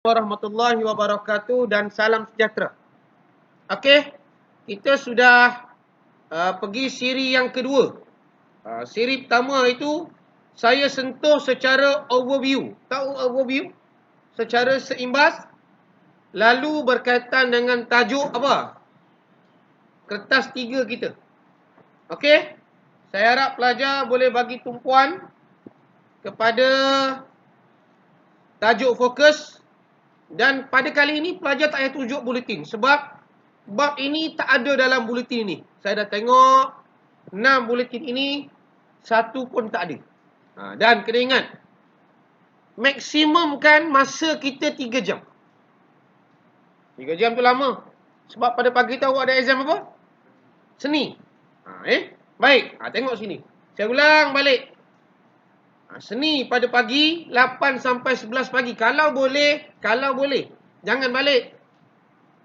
Warahmatullahi wabarakatuh dan salam sejahtera. Okey, kita sudah pergi siri yang kedua. Siri pertama itu saya sentuh secara overview. Tahu overview? Secara seimbas. Lalu berkaitan dengan tajuk apa? Kertas 3 kita. Okey? Saya harap pelajar boleh bagi tumpuan kepada tajuk fokus. Dan pada kali ini pelajar tak payah tunjuk buletin sebab bab ini tak ada dalam buletin ini. Saya dah tengok 6 buletin ini, satu pun tak ada. Dan kena ingat, maksimumkan masa kita 3 jam. 3 jam tu lama. Sebab pada pagi tu awak ada exam apa? Seni. Baik, tengok sini. Saya ulang balik. Seni pada pagi 8 sampai 11 pagi. Kalau boleh, jangan balik.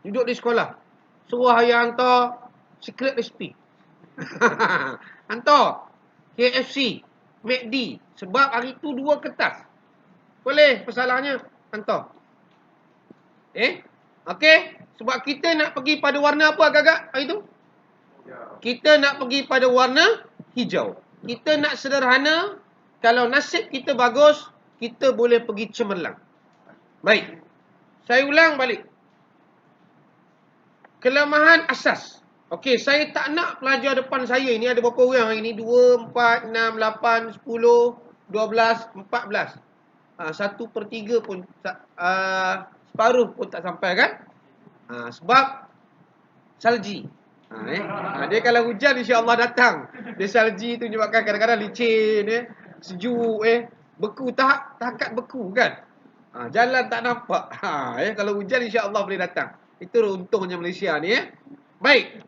Duduk di sekolah. Suruh ayah hantar secret recipe. Hantar KFC, McD. Sebab hari tu 2 kertas. Boleh, masalahnya hantar. Okey? Sebab kita nak pergi pada warna apa agak-agak hari tu? Kita nak pergi pada warna hijau. Kita nak sederhana. Kalau nasib kita bagus, kita boleh pergi cemerlang. Baik. Saya ulang balik. Kelemahan asas. Okey, saya tak nak pelajar depan saya ini ada berapa orang hari ini? 2, 4, 6, 8, 10, 12, 14. 1/3 pun separuh pun tak sampai kan? Sebab salji. Dia kalau hujan insya-Allah datang. Dia salji tu menyebabkan kadang-kadang licin, sejuk, beku takat beku kan. Jalan tak nampak. Kalau hujan insya-Allah boleh datang. Itu untungnya Malaysia ni. Baik.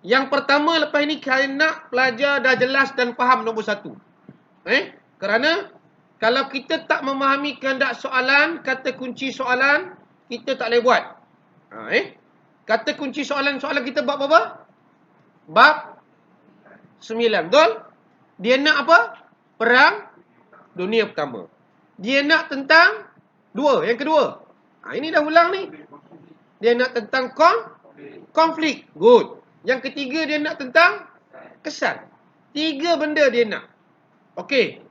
Yang pertama lepas ini saya nak pelajar dah jelas dan faham nombor 1. Kerana kalau kita tak memahami kehendak soalan, kata kunci soalan, kita tak boleh buat. Kata kunci soalan kita bab apa? Bab 9. Betul? Dia nak apa? Perang Dunia Pertama. Dia nak tentang yang kedua. Ini dah ulang ni. Dia nak tentang konflik. Good. Yang ketiga dia nak tentang kesan. 3 benda dia nak. Okey.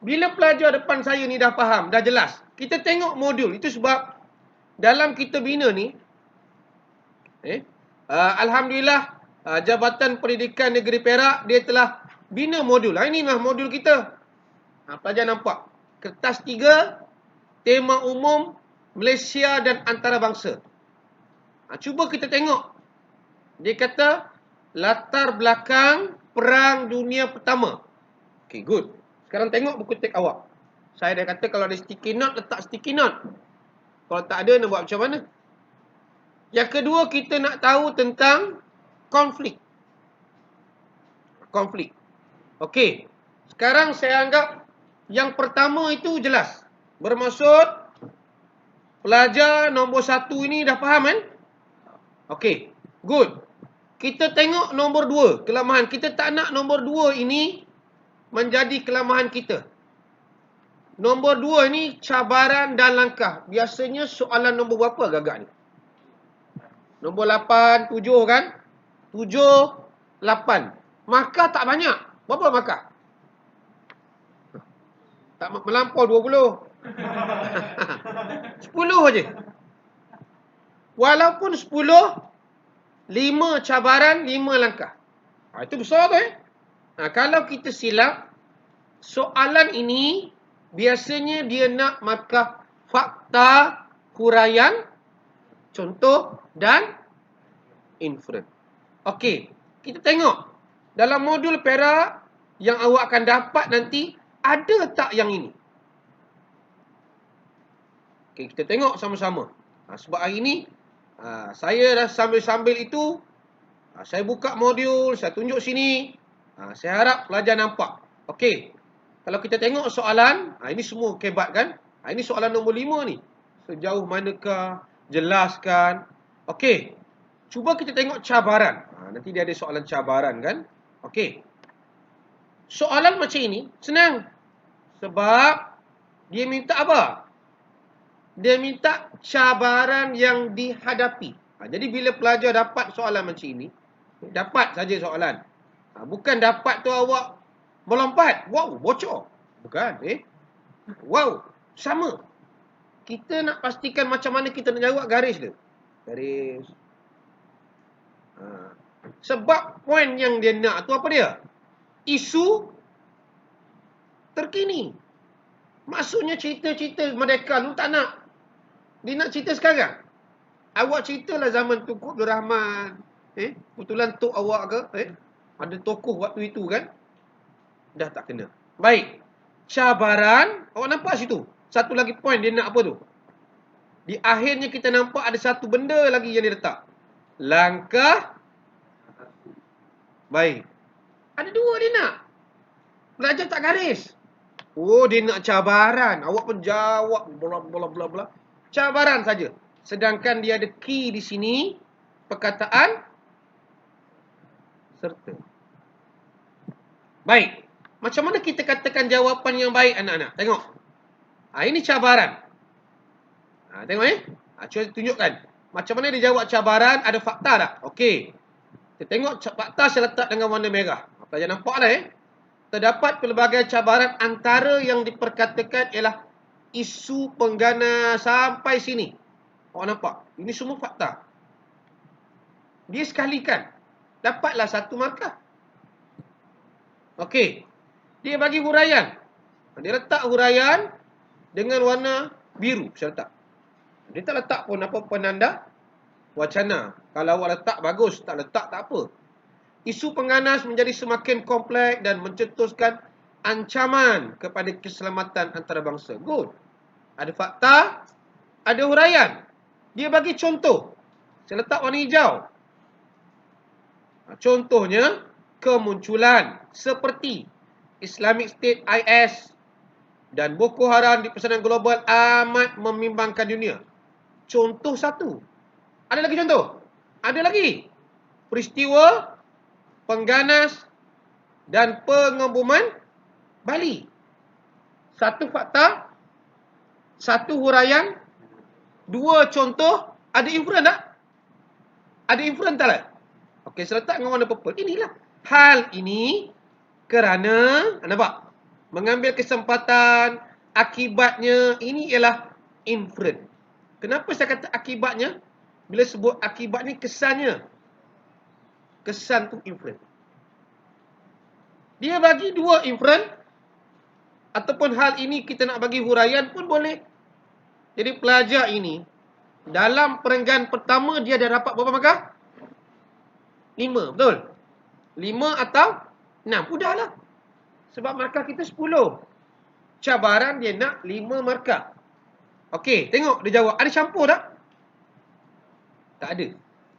Bila pelajar depan saya ni dah faham, dah jelas. Kita tengok modul. Itu sebab dalam kita bina ni, Alhamdulillah, Jabatan Pendidikan Negeri Perak, dia telah bina modul. Inilah modul kita. Pelajar nampak. Kertas 3, tema umum Malaysia dan antarabangsa. Cuba kita tengok. Dia kata, latar belakang Perang Dunia Pertama. Okay, good. Sekarang tengok buku teks awak. Saya dah kata kalau ada sticky note, letak sticky note. Kalau tak ada, nak buat macam mana? Yang kedua, kita nak tahu tentang konflik. Okey. Sekarang saya anggap yang pertama itu jelas. Bermaksud pelajar nombor 1 ini dah faham kan? Okey. Good. Kita tengok nombor 2, kelemahan. Kita tak nak nombor 2 ini menjadi kelemahan kita. Nombor 2 ini cabaran dan langkah. Biasanya soalan nombor berapa agak-agak ni? Nombor 8, 7 kan? 7, 8. Markah tak banyak. Berapa markah? Tak melampau 20. 10 aja. Walaupun 10, 5 cabaran, 5 langkah. Itu besar tu kalau kita silap, soalan ini biasanya dia nak markah fakta, huraian, contoh dan inferen. Okey, kita tengok dalam modul Perak yang awak akan dapat nanti, ada tak yang ini? Okey, kita tengok sama-sama. Sebab hari ini saya dah sambil-sambil itu saya buka modul, saya tunjuk sini. Saya harap pelajar nampak. Okey. Kalau kita tengok soalan, ini semua kebat kan? Ini soalan nombor 5 ni. Sejauh manakah? Jelaskan. Okey. Cuba kita tengok cabaran. Nanti dia ada soalan cabaran kan? Okey. Soalan macam ini senang. Sebab dia minta apa? Dia minta cabaran yang dihadapi. Jadi bila pelajar dapat soalan macam ini, dapat saja soalan. Bukan dapat tu awak melompat. Wow, bocor. Bukan. Wow, sama. Kita nak pastikan macam mana kita nak jawab, garis dia. Garis. Sebab poin yang dia nak tu apa dia? Isu terkini. Maksudnya cerita-cerita Merdeka lu tak nak. Dia nak cerita sekarang. Awak ceritalah zaman Tunku Abdul Rahman. Kebetulan tok awak ke? Ada tokoh waktu itu kan? Dah tak kena. Baik. Cabaran. Awak nampak situ? Satu lagi poin dia nak apa tu? Di akhirnya kita nampak ada satu benda lagi yang dia letak. Langkah. Baik. Ada dua dia nak. Pelajar tak garis. Oh, dia nak cabaran. Awak pun jawab. Bla. Cabaran saja. Sedangkan dia ada key di sini. Perkataan. Serta. Baik. Macam mana kita katakan jawapan yang baik, anak-anak? Tengok. Ini cabaran. Tengok cuba tunjukkan. Macam mana dia jawab cabaran. Ada fakta tak? Okey. Kita tengok fakta saya letak dengan warna merah. Pelajar nampak dah Terdapat pelbagai cabaran, antara yang diperkatakan ialah isu penggana sampai sini. Awak nampak? Ini semua fakta. Dia sekalikan. Dapatlah satu markah. Okey. Dia bagi huraian. Dia letak huraian dengan warna biru. Saya letak. Dia tak letak pun apa penanda wacana. Kalau awak letak bagus, tak letak tak apa. Isu pengganas menjadi semakin kompleks dan mencetuskan ancaman kepada keselamatan antarabangsa. Good. Ada fakta, ada huraian. Dia bagi contoh. Saya letak warna hijau. Contohnya, kemunculan seperti Islamic State IS dan Boko Haram di pesanan global amat membimbangkan dunia. Contoh satu. Ada lagi contoh? Ada lagi. Peristiwa pengganas dan pengeboman Bali. Satu fakta, satu huraian, dua contoh. Ada inference tak? Ada inference tak lah? Okey, saya letak dengan warna purple. Inilah. Hal ini kerana, nampak? Mengambil kesempatan, akibatnya, ini ialah inference. Kenapa saya kata akibatnya? Bila sebut akibat ni, kesannya. Kesan tu inference. Dia bagi dua inference, ataupun hal ini kita nak bagi huraian pun boleh. Jadi pelajar ini, dalam perenggan pertama dia dah dapat berapa markah? 5, betul? 5 atau 6, udahlah. Sebab markah kita 10. Cabaran dia nak 5 markah. Okey, tengok dia jawab. Ada campur tak? Tak ada.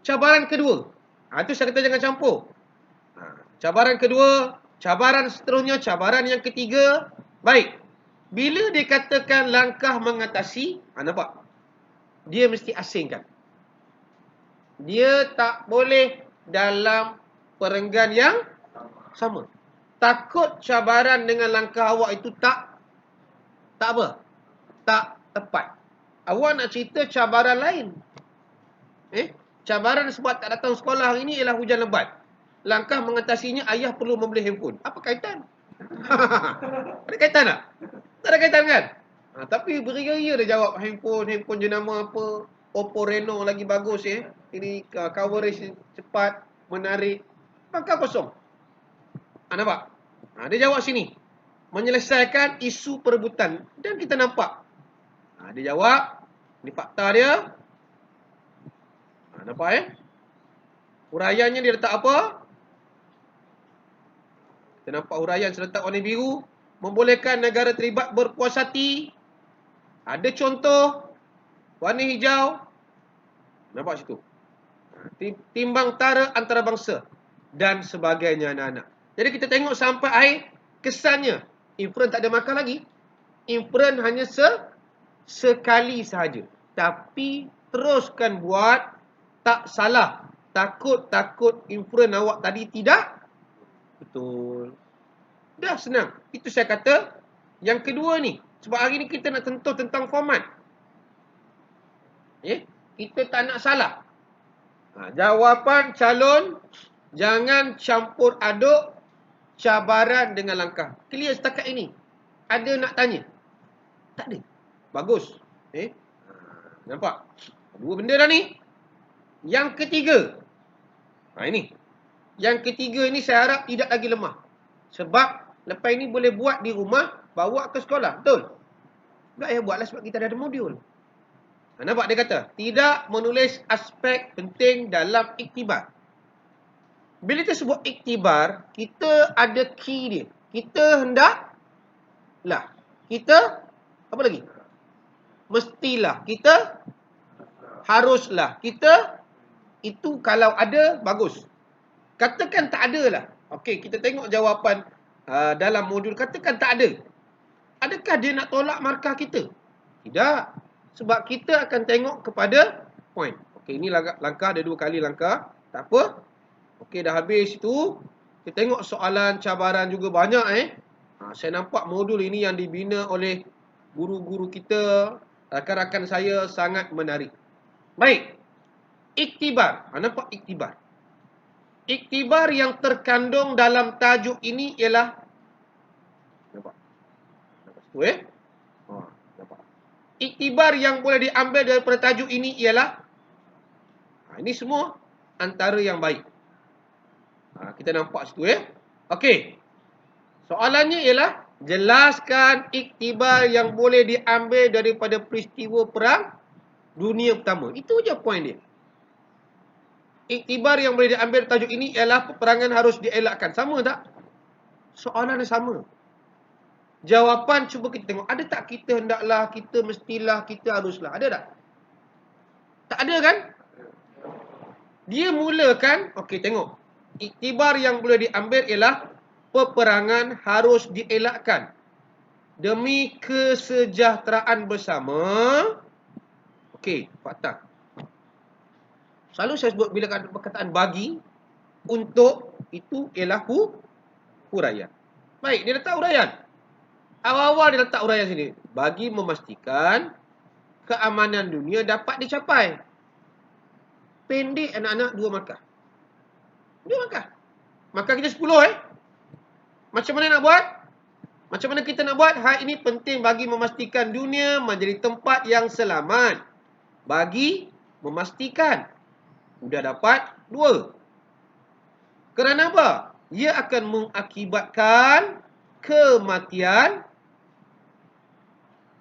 Cabaran kedua. Itu saya kata jangan campur. Cabaran kedua, cabaran seterusnya, cabaran yang ketiga. Baik. Bila dia katakan langkah mengatasi, nampak? Dia mesti asingkan. Dia tak boleh dalam perenggan yang sama. Takut cabaran dengan langkah awak itu tak apa? Tak tepat. Awak nak cerita cabaran lain. Cabaran sebab tak datang sekolah hari ini ialah hujan lebat. Langkah mengatasinya, ayah perlu membeli handphone. Apa kaitan? Ada kaitan tak? Tak ada kaitan kan? Tapi beria-ria dia jawab handphone jenama apa? Oppo Reno lagi bagus Ini coverage cepat, menarik. Langkah kosong. Nampak? Dia jawab sini. Menyelesaikan isu perebutan. Dan kita nampak. Dia jawab. Ini fakta dia. Nampak huraiannya dia letak apa? Kita nampak huraian saya letak warna biru. Membolehkan negara terlibat berpuasati. Ada contoh. Warna hijau. Nampak situ. Timbang tara antarabangsa. Dan sebagainya anak-anak. Jadi kita tengok sampai akhir kesannya. Inference tak ada markah lagi. Inference hanya sekali sahaja. Tapi teruskan buat. Tak salah. Takut inference awak tadi tidak betul. Dah senang. Itu saya kata. Yang kedua ni. Sebab hari ni kita nak tentu tentang format. Kita tak nak salah. Jawapan calon, jangan campur aduk cabaran dengan langkah. Clear setakat ini? Ada nak tanya? Tak ada. Bagus. Nampak? Dua benda dah ni. Yang ketiga. Ini. Yang ketiga ni saya harap tidak lagi lemah. Sebab lepas ini boleh buat di rumah, bawa ke sekolah. Betul? Tak payah buatlah sebab kita dah ada modul. Nampak dia kata, tidak menulis aspek penting dalam iktibar. Bila kita sebut iktibar, kita ada key dia. Kita hendaklah. Kita, apa lagi? Mestilah. Kita haruslah. Kita, itu kalau ada, bagus. Katakan tak ada lah. Okey, kita tengok jawapan dalam modul. Katakan tak ada. Adakah dia nak tolak markah kita? Tidak. Sebab kita akan tengok kepada point. Okey, ini langkah, ada 2 kali langkah. Tak apa. Okey, dah habis itu. Kita tengok soalan cabaran juga banyak saya nampak modul ini yang dibina oleh guru-guru kita, rakan-rakan saya sangat menarik. Baik. Iktibar. Nampak iktibar. Iktibar yang terkandung dalam tajuk ini ialah, nampak? Nampak situ nampak. Iktibar yang boleh diambil daripada tajuk ini ialah, ini semua antara yang baik. Kita nampak situ Okey. Soalannya ialah, jelaskan iktibar yang boleh diambil daripada peristiwa Perang Dunia Pertama. Itu je poin dia. Iktibar yang boleh diambil tajuk ini ialah peperangan harus dielakkan. Sama tak? Soalan yang sama. Jawapan cuba kita tengok. Ada tak kita hendaklah, kita mestilah, kita haruslah? Ada tak? Tak ada kan? Dia mulakan, okey tengok. Iktibar yang boleh diambil ialah peperangan harus dielakkan demi kesejahteraan bersama. Okey, fakta. Selalu saya sebut bila ada perkataan bagi, untuk, itu ialah huraian. Baik, dia letak huraian. Awal-awal dia letak huraian sini. Bagi memastikan keamanan dunia dapat dicapai. Pendek anak-anak 2 markah. 2 markah. Markah kita 10 Macam mana nak buat? Macam mana kita nak buat? Hal ini penting bagi memastikan dunia menjadi tempat yang selamat. Bagi memastikan. Sudah dapat 2. Kerana apa? Ia akan mengakibatkan kematian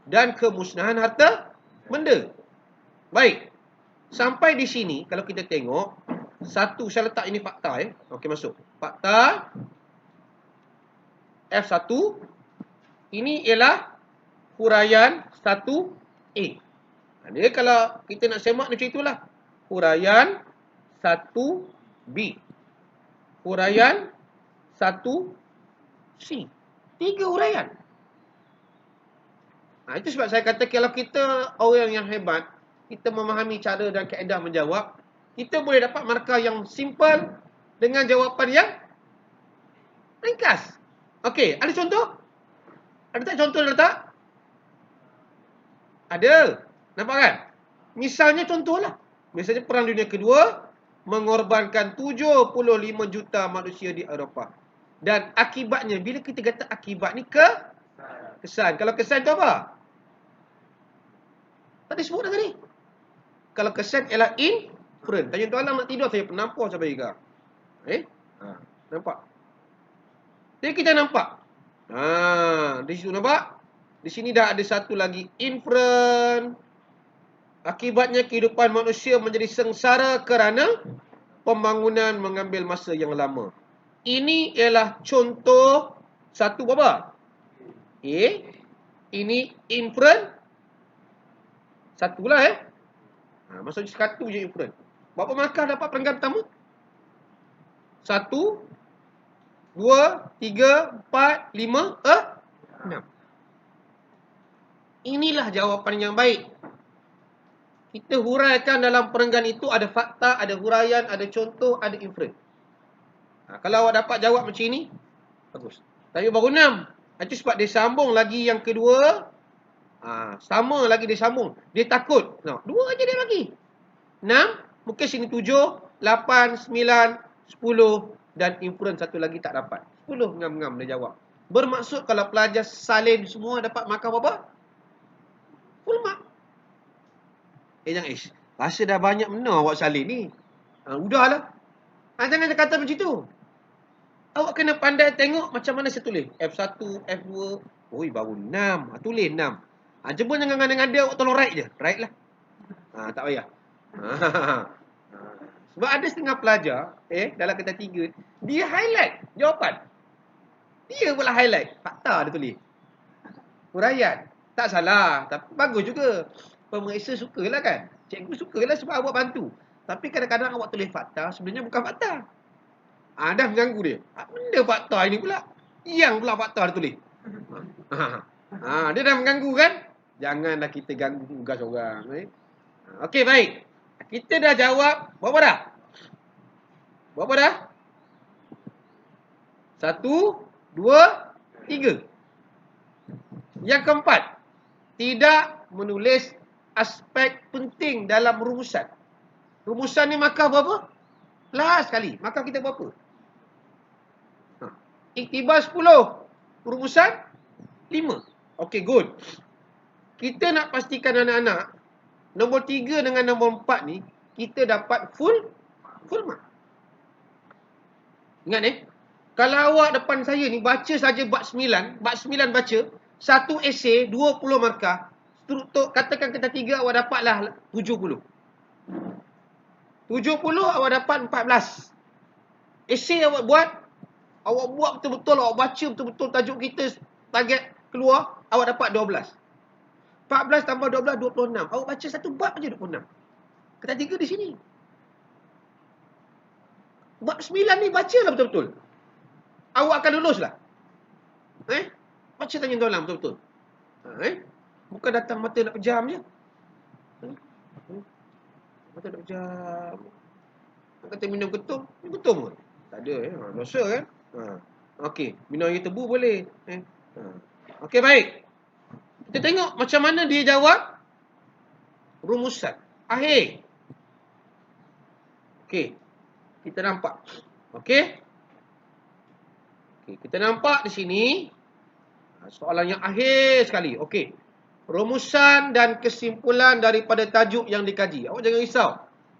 dan kemusnahan harta benda. Baik. Sampai di sini, kalau kita tengok, satu, saya letak ini fakta Okey, masuk. Fakta F1. Ini ialah huraian 1A. Dia kalau kita nak semak macam itulah. Huraian 1B. Huraian 1C. 3 huraian. Itu sebab saya kata kalau kita orang yang hebat, kita memahami cara dan kaedah menjawab, kita boleh dapat markah yang simple dengan jawapan yang ringkas. Okey, ada contoh? Ada tak contoh dia letak? Ada. Nampak kan? Misalnya contohlah. Misalnya Perang Dunia Kedua mengorbankan 75 juta manusia di Eropah. Dan akibatnya, bila kita kata akibat ni kesan. Kalau kesan tu apa? Tadi sebut dah tadi. Kalau kesan ialah inferent. Tanya tuan nak tidur, saya penampar sampai juga. Nampak? Jadi kita nampak. Di situ nampak? Di sini dah ada satu lagi inferent. Akibatnya kehidupan manusia menjadi sengsara kerana pembangunan mengambil masa yang lama. Ini ialah contoh satu apa? Ini inferent. Satulah maksudnya satu je inferent. Berapa markah dapat perenggan pertama? 1, 2, 3, 4, 5, 6. Inilah jawapan yang baik. Kita huraikan dalam perenggan itu ada fakta, ada huraian, ada contoh, ada inferent. Kalau awak dapat jawab macam ini, bagus. Tapi baru 6. Itu sebab dia sambung lagi yang kedua. Sama lagi dia sambung. Dia takut. No, 2 aja dia bagi. 6, mungkin sini 7, 8, 9, 10 dan inference satu lagi tak dapat. 10 ngam-ngam dia jawab. Bermaksud kalau pelajar salin semua dapat markah berapa? Full mark. Jangan rasa dah banyak benar awak salin ni. Udahlah. Jangan kata macam tu. Awak kena pandai tengok macam mana saya tulis. F1, F2. Oi, baru 6. Tulis 6. Cuma jangan ngada-ngada awak tolong write je. Write lah. Tak payah. Sebab ada setengah pelajar, dalam kertas 3, dia highlight jawapan. Dia pula highlight. Fakta dia tulis. Huraian. Tak salah. Tapi bagus juga. Pemeriksa sukalah kan. Cikgu sukalah sebab awak bantu. Tapi kadang-kadang awak tulis fakta, sebenarnya bukan fakta. Dah mengganggu dia. Benda fakta ini pula. Yang pula fakta dia tulis. Dia dah mengganggu kan? Janganlah kita ganggu tugas orang. Okey, baik. Kita dah jawab. Berapa dah? Berapa dah? 1, 2, 3. Yang keempat. Tidak menulis aspek penting dalam rumusan. Rumusan ni markah berapa? Last sekali. Markah kita berapa? Iktibar 10. Rumusan 5. Okey, good. Kita nak pastikan anak-anak nombor 3 dengan nombor 4 ni kita dapat full mark. Ingat kalau awak depan saya ni baca saja bab 9 baca, satu esei 20 markah. Struktur katakan kertas 3 awak dapatlah 70. 70 awak dapat 14. Esei awak buat betul-betul, awak baca betul-betul tajuk kita, target keluar, awak dapat 12. 14 tambah 12, 26. Awak baca satu bab je 26. Kertas 3 di sini. Bab 9 ni bacalah betul-betul. Awak akan luluslah. Baca tanya tolong betul-betul. Bukan datang mata nak pejam je. Mata nak pejam. Nak kata minum ketum pun. Tak ada. Dosa kan? Okey, minum air tebu boleh. Okey, baik. Kita tengok macam mana dia jawab rumusan akhir. Okey. Kita nampak. Okey, kita nampak di sini soalan yang akhir sekali. Okey. Rumusan dan kesimpulan daripada tajuk yang dikaji. Awak jangan risau.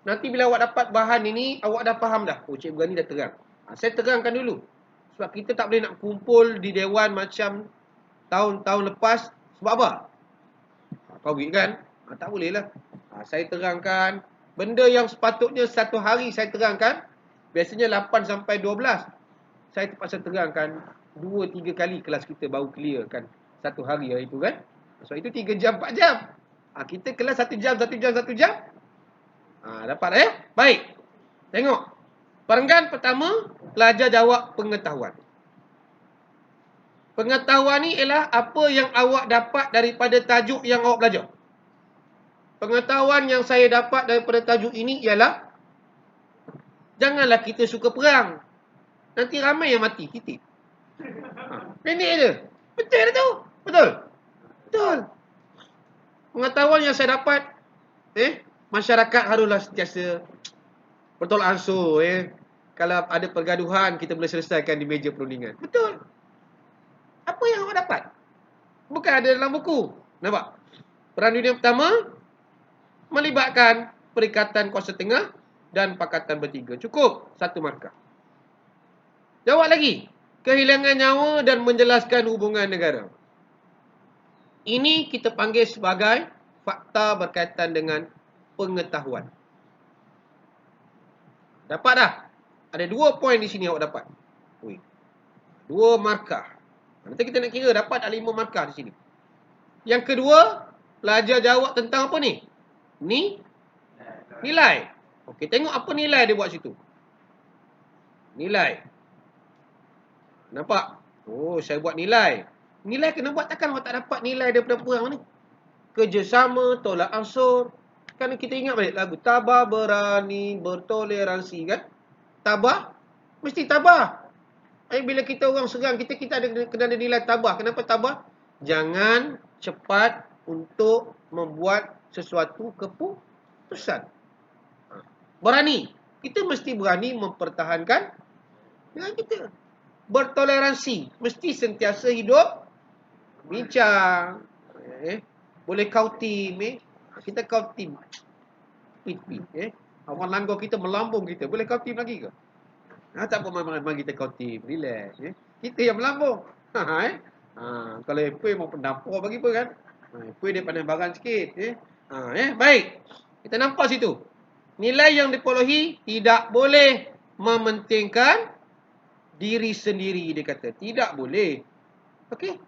Nanti bila awak dapat bahan ini, awak dah faham dah. Cikgu ni dah terang. Saya terangkan dulu. Sebab kita tak boleh nak kumpul di dewan macam tahun-tahun lepas. Sebab apa? Kawit kan? Tak boleh lah. Saya terangkan. Benda yang sepatutnya satu hari saya terangkan. Biasanya 8 sampai 12. Saya terpaksa terangkan 2-3 kali kelas kita baru clear kan. Satu hari itu kan. Sebab itu 3 jam, 4 jam. Kita kelas 1 jam. Dapat Baik. Tengok. Perenggan pertama, pelajar jawab pengetahuan. Pengetahuan ni ialah apa yang awak dapat daripada tajuk yang awak belajar. Pengetahuan yang saya dapat daripada tajuk ini ialah janganlah kita suka perang. Nanti ramai yang mati, titik. Pendek je. Betul tu? Betul. Pengetahuan yang saya dapat, masyarakat haruslah sentiasa bertolak ansur. Kalau ada pergaduhan, kita boleh selesaikan di meja perundingan. Betul. Apa yang awak dapat? Bukan ada dalam buku. Nampak? Perang Dunia Pertama melibatkan Perikatan Kuasa Tengah dan Pakatan Bertiga. Cukup 1 markah. Jawab lagi. Kehilangan nyawa dan menjelaskan hubungan negara. Ini kita panggil sebagai fakta berkaitan dengan pengetahuan. Dapat dah? Ada 2 poin di sini awak dapat. 2 markah. Nanti kita nak kira dapat 5 markah di sini. Yang kedua, pelajar jawab tentang apa ni? Nilai. Okey, tengok apa nilai dia buat situ. Nilai. Nampak? Saya buat nilai. Nilai kena buat, takkan awak tak dapat nilai daripada perang ni. Kerjasama, tolak ansur. Kan kita ingat balik lagu Tabah Berani Bertoleransi kan? Tabah, mesti tabah. Bila kita orang serang, kita ada kena ada nilai tabah. Kenapa tabah? Jangan cepat untuk membuat sesuatu keputusan. Berani. Kita mesti berani mempertahankan dengan kita. Bertoleransi. Mesti sentiasa hidup bincang. Boleh kau tim. Kita kau tim. Awal langgar kita melambung kita. Boleh kau tim lagi ke? Tak apa, mari kita kau tim. Relax. Kita yang melambung. Kalau Apple mau pendampur bagi apa kan? Apple dia pandai barang sikit. Baik. Kita nampak situ. Nilai yang diperolehi tidak boleh mementingkan diri sendiri, dia kata. Tidak boleh. Okey.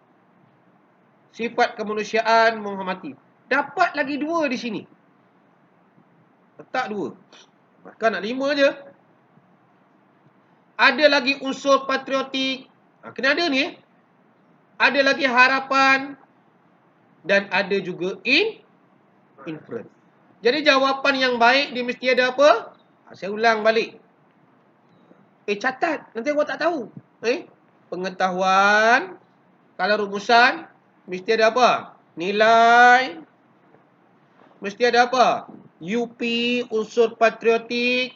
Sifat kemanusiaan menghormati. Dapat lagi 2 di sini. Letak 2. Maka nak 5 je. Ada lagi unsur patriotik. Kena ada ni. Ada lagi harapan. Dan ada juga inference. Jadi jawapan yang baik dia mesti ada apa? Saya ulang balik. Catat. Nanti awak tak tahu. Pengetahuan. Kalau rumusan. Mesti ada apa? Nilai. Mesti ada apa? UP. Unsur patriotik.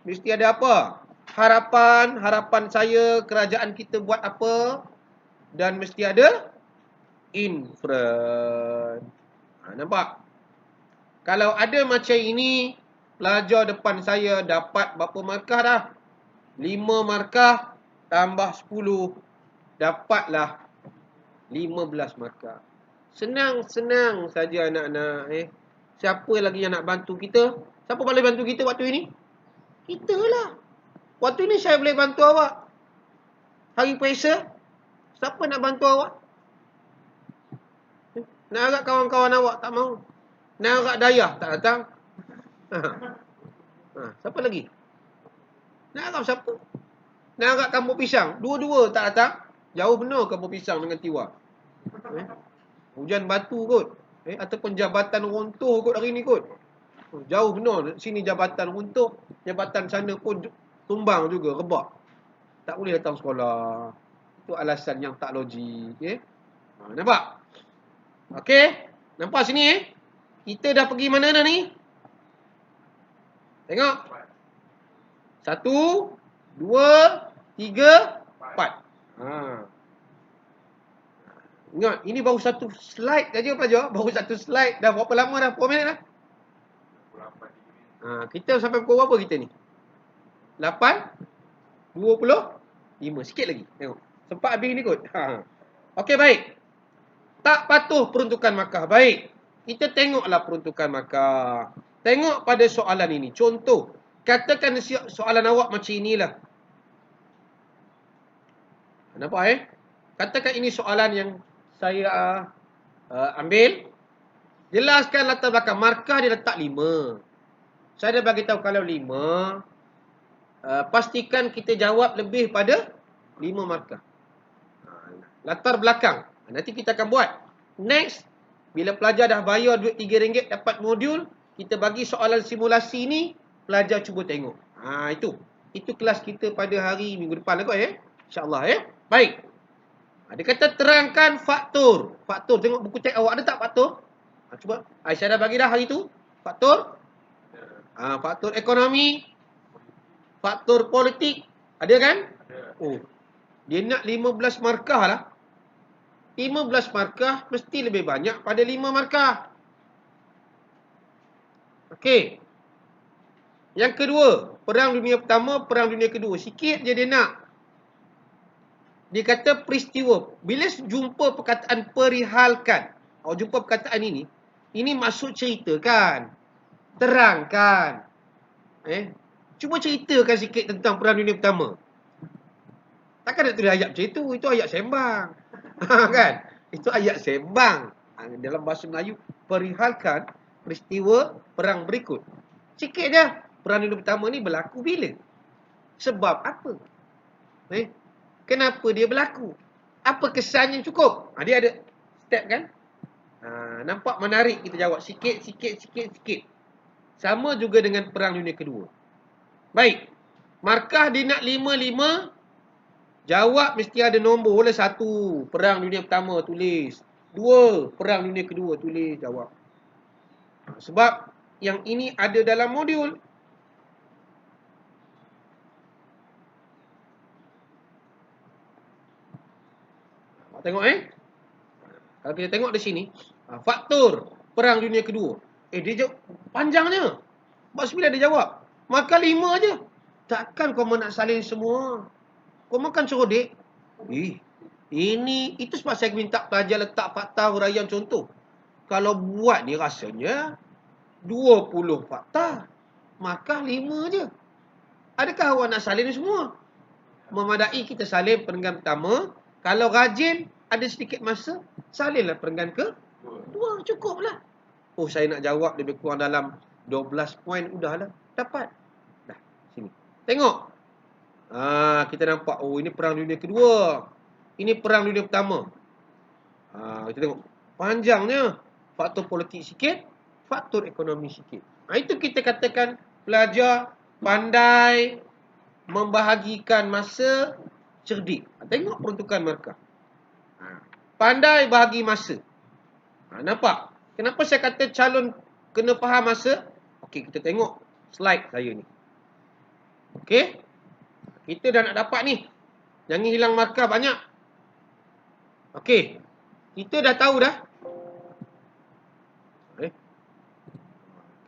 Mesti ada apa? Harapan. Harapan saya. Kerajaan kita buat apa? Dan mesti ada inference. Nampak? Kalau ada macam ini, pelajar depan saya dapat berapa markah dah? 5 markah tambah 10. Dapatlah 15 markah. Senang-senang saja anak-anak. Siapa lagi yang nak bantu kita? Siapa boleh bantu kita waktu ini? Kita lah. Waktu ini saya boleh bantu awak. Hari periksa, siapa nak bantu awak? Nak agak kawan-kawan awak tak mau. Nak agak dayah tak datang. Siapa lagi? Nak agak siapa? Nak agak kampung pisang. Dua-dua tak datang. Jauh benar kampung pisang dengan Tiwa. Hujan batu kot. Ataupun jabatan runtuh kot hari ni kot. Jauh benar. Sini jabatan runtuh. Jabatan sana pun tumbang juga, rebak. Tak boleh datang sekolah. Itu alasan yang tak logik. Nampak? Okey. Nampak sini Kita dah pergi mana dah ni? Tengok. 1, 2, 3, 4. Ingat, ini baru satu slide saja pelajar. Baru satu slide. Dah berapa lama dah? Berapa minit dah? Kita sampai pukul berapa kita ni? 8, 25. Sikit lagi. Tengok. Sempat habis ni kot. Okey, baik. Tak patuh peruntukan markah. Baik. Kita tengoklah peruntukan markah. Tengok pada soalan ini. Contoh. Katakan soalan awak macam inilah. Nampak Katakan ini soalan yang saya ambil. Jelaskan latar belakang. Markah dia letak 5. Saya dah bagi tahu kalau 5. Pastikan kita jawab lebih pada 5 markah. Latar belakang. Nanti kita akan buat. Next. Bila pelajar dah bayar duit RM3 dapat modul. Kita bagi soalan simulasi ni. Pelajar cuba tengok. Itu. Itu kelas kita pada hari minggu depan lah kot InsyaAllah Baik. Dia kata terangkan faktor. Faktor. Tengok buku teks awak ada tak faktor? Cuba. Aisyah dah bagi dah hari tu. Faktor. Faktor ekonomi. Faktor politik. Ada kan? Dia nak 15 markah lah. 15 markah mesti lebih banyak pada 5 markah. Okey. Yang kedua. Perang Dunia Pertama, Perang Dunia Kedua. Sikit je dia nak. Dia kata peristiwa. Bila jumpa perkataan perihalkan. Jumpa perkataan ini. Ini maksud ceritakan. Terangkan. Cuba ceritakan sikit tentang Perang Dunia Pertama. Takkan nak tulis ayat macam itu. Itu ayat sembang. Kan? Itu ayat sembang. Dalam bahasa Melayu. Perihalkan peristiwa perang berikut. Sikit je. Perang Dunia Pertama ni berlaku bila? Sebab apa? Kenapa dia berlaku? Apa kesan yang cukup? Dia ada step kan? Nampak menarik kita jawab. Sikit. Sama juga dengan Perang Dunia Kedua. Baik. Markah dia nak 5. Jawab mesti ada nombor. Boleh 1. Perang Dunia Pertama tulis. 2. Perang Dunia Kedua. Tulis jawab. Sebab yang ini ada dalam modul. Tengok kalau kita tengok di sini, faktor Perang Dunia Kedua. Dia jawab panjangnya. 49 dia jawab. Maka 5 aja. Takkan kau nak salin semua. Kau makan serodek. Itu sebab saya minta pelajar letak fakta huraian contoh. Kalau buat ni rasanya 20 fakta. Maka 5 je. Adakah awak nak salin semua? Memadai kita salin perenggan pertama. Kalau rajin, ada sedikit masa, salinlah perenggan ke-2. Cukuplah. Saya nak jawab lebih kurang dalam 12 poin. Udahlah. Dapat. Dah. Sini. Tengok. Kita nampak. Ini Perang Dunia Kedua. Ini Perang Dunia Pertama. Kita tengok. Panjangnya. Faktor politik sikit. Faktor ekonomi sikit. Itu kita katakan pelajar pandai membahagikan masa, cerdik. Tengok peruntukan markah. Pandai bahagi masa. Nampak? Kenapa saya kata calon kena faham masa? Okey, kita tengok slide saya ni. Okey? Kita dah nak dapat ni. Jangan hilang markah banyak. Okey. Kita dah tahu dah.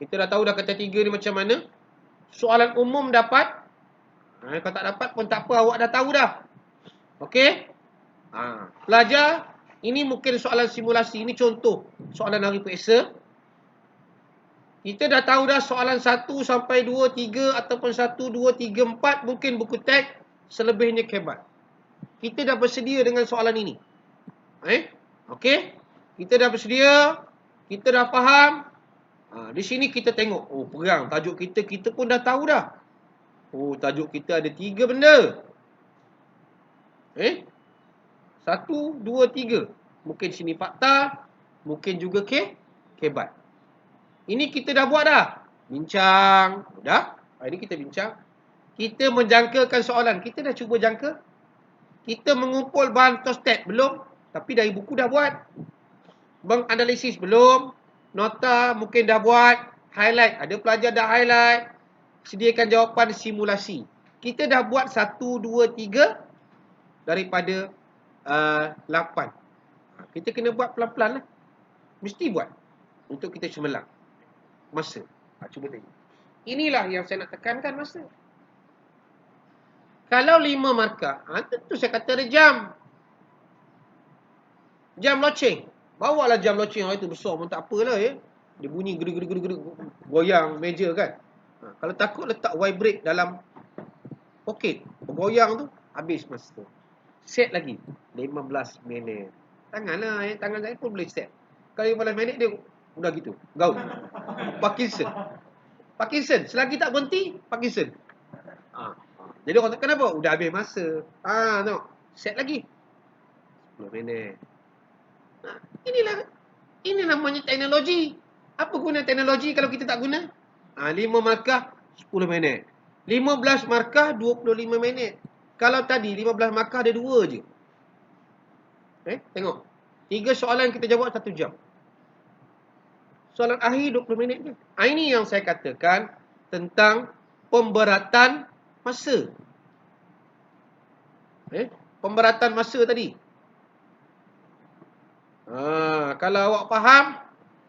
Kita dah tahu dah kata 3 ni macam mana. Soalan umum dapat. Kalau tak dapat pun tak apa, awak dah tahu dah. Okey? Pelajar, ini mungkin soalan simulasi. Ini contoh soalan hari periksa. Kita dah tahu dah soalan 1 sampai 2, 3 ataupun 1, 2, 3, 4 mungkin buku teks, selebihnya kebat. Kita dah bersedia dengan soalan ini. Okey? Kita dah bersedia, kita dah faham. Di sini kita tengok, perang, tajuk kita pun dah tahu dah. Tajuk kita ada 3 benda. 1, 2, 3. Mungkin sini fakta, mungkin juga kebat. Ini kita dah buat dah. Bincang. Dah. Ini kita bincang. Kita menjangkakan soalan. Kita dah cuba jangka. Kita mengumpul bahan tostet. Belum. Tapi dari buku dah buat. Menganalisis. Belum. Nota mungkin dah buat. Highlight. Ada pelajar dah highlight. Sediakan jawapan simulasi. Kita dah buat 1, 2, 3 daripada 8. Kita kena buat pelan-pelan lah. Mesti buat. Untuk kita cemerlang masa. Cuba tengok. Inilah yang saya nak tekankan, masa. Kalau 5 markah, tentu saya kata ada jam. Jam loceng. Bawalah jam loceng itu besar pun tak apalah ya. Dia bunyi gede-gede goyang meja kan. Kalau takut letak vibrate dalam poket. Bergoyang tu, habis masa tu. Set lagi. 15 minit. Tanganlah tangan saya pun boleh set. Kalau 15 minit dia udah gitu. Gaul. Parkinson. Selagi tak berhenti, Parkinson. Jadi orang tak kenapa? Udah habis masa. Tengok. Set lagi. 10 minit. Ini namanya teknologi. Apa guna teknologi kalau kita tak guna? 5 markah, 10 minit. 15 markah, 25 minit. Kalau tadi 15 markah ada 2 je. Tengok. 3 soalan kita jawab 1 jam. Soalan akhir 20 minit je. Ini yang saya katakan tentang pemberatan masa. Pemberatan masa tadi. Kalau awak faham,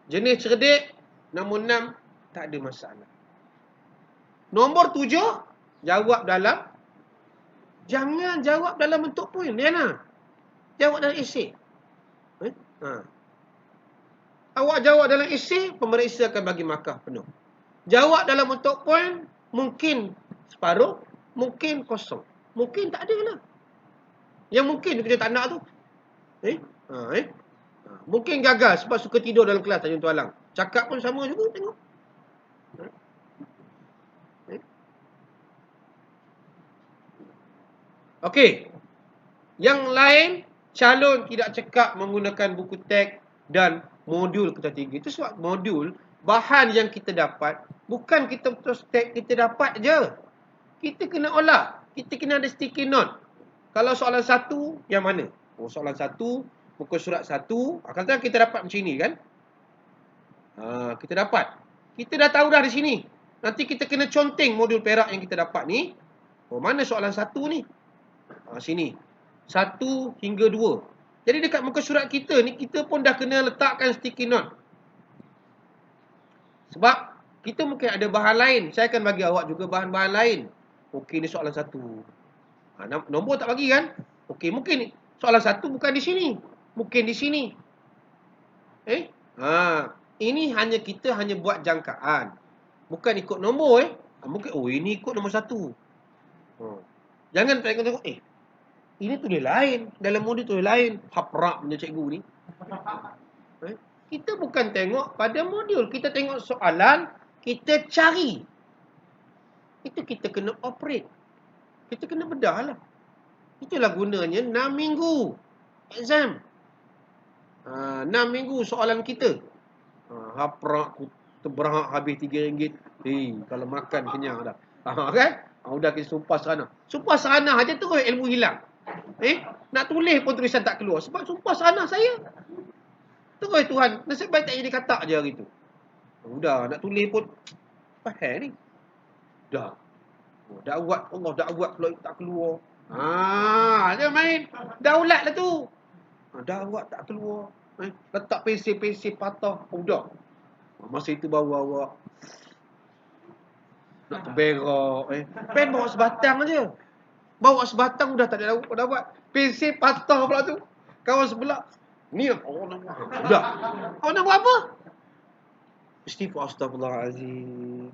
jenis cerdik, nombor 6, tak ada masalah. Nombor 7, jawab dalam, jangan jawab dalam bentuk poin, Liana. Jawab dalam esei. Awak jawab dalam esei, pemeriksa akan bagi markah penuh. Jawab dalam bentuk poin, mungkin separuh, mungkin kosong. Mungkin tak ada lah. Yang mungkin kita tak nak tu. Mungkin gagal sebab suka tidur dalam kelas tanya Tuan Alang. Cakap pun sama juga, tengok. Okey. Yang lain, calon tidak cekap menggunakan buku teks dan modul ketiga. Itu sebab modul, bahan yang kita dapat, bukan kita terus teks kita dapat je. Kita kena olah. Kita kena ada sticky note. Kalau soalan 1, yang mana? Soalan 1, muka surat 1. Katakan kita dapat macam ni kan. Kita dapat. Kita dah tahu dah di sini. Nanti kita kena conteng modul perak yang kita dapat ni. Mana soalan 1 ni? Sini. 1 hingga 2. Jadi dekat muka surat kita ni, kita pun dah kena letakkan sticky note. Sebab kita mungkin ada bahan lain. Saya akan bagi awak juga bahan-bahan lain. Okey, ni soalan 1. Nombor tak bagi kan? Okey, mungkin soalan 1 bukan di sini. Mungkin di sini. Ini kita hanya buat jangkaan. Bukan ikut nombor mungkin ini ikut nombor 1. Jangan tengok ini tulis lain, dalam modul tulis lain. Haprak punya cikgu ni. Kita bukan tengok pada modul, kita tengok soalan, kita cari. Itu kita kena operate. Kita kena bedah lah. Itulah gunanya 6 minggu exam. 6 minggu soalan kita. Haprak terberahak habis RM3. Kalau makan kenyang dah. Kan? Udah kita sumpah serana. Sumpah serana aja terus ilmu hilang. Nak tulis pun tulisan tak keluar. Sebab sumpah serana saya. Terus Tuhan. Nasib baik tak jadi katak je hari tu. Udah nak tulis pun. Apa ni? Dah. Dakwat Allah, dakwat kalau tak keluar. Dia main. Daulat lah tu. Dakwat tak keluar. Letak pensel-pensel patah. Udah. Masa itu bawa awak nak terberak. Pen bawa sebatang je. Bawa sebatang udah tak ada dakwat. Pensel patah pula tu. Kawan sebelah. Ni orang nak buat. Udah. Awak nak buat apa? Istighfar, astagfirullahalazim.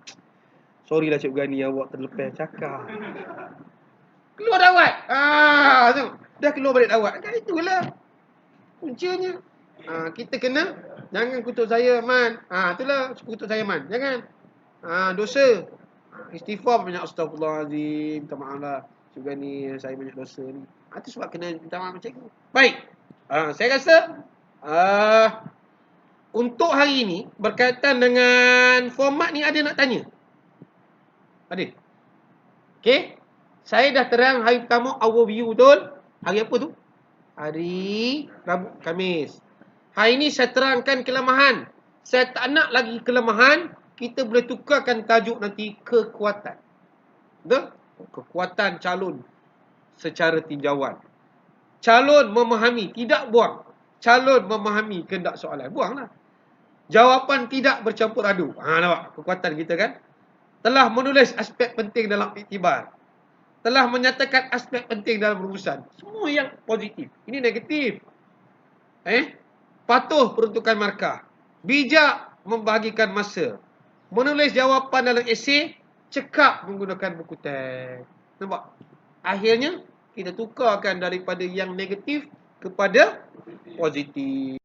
Sorry lah Cik Gani, awak terlepas cakap. Keluar dakwat. Tu. Dah keluar balik dakwat. Kan itulah kuncinya. Kita kena jangan kutuk saya Man. Itulah kutuk saya Man. Jangan. Dosa. Istighfar banyak, astagfirullahalazim. Minta maaf lah. Cik Gani, saya banyak dosa ni. Itu sebab kena minta maaf macam tu. Baik. Saya rasa untuk hari ini berkaitan dengan format ni ada nak tanya? Ada? Okey. Saya dah terang hari pertama overview betul. Hari apa tu? Hari Rabu, Khamis. Hari ini saya terangkan kelemahan. Saya tak nak lagi kelemahan. Kita boleh tukarkan tajuk nanti kekuatan. Betul? Kekuatan calon secara tinjauan. Calon memahami, tidak buang. Calon memahami kehendak soalan. Buanglah. Jawapan tidak bercampur aduk. Nampak kekuatan kita kan? Telah menulis aspek penting dalam iktibar. Telah menyatakan aspek penting dalam rumusan. Semua yang positif. Ini negatif. Patuh peruntukan markah. Bijak membahagikan masa. Menulis jawapan dalam esei. Cekap menggunakan buku teks. Nampak? Akhirnya, kita tukarkan daripada yang negatif kepada positif.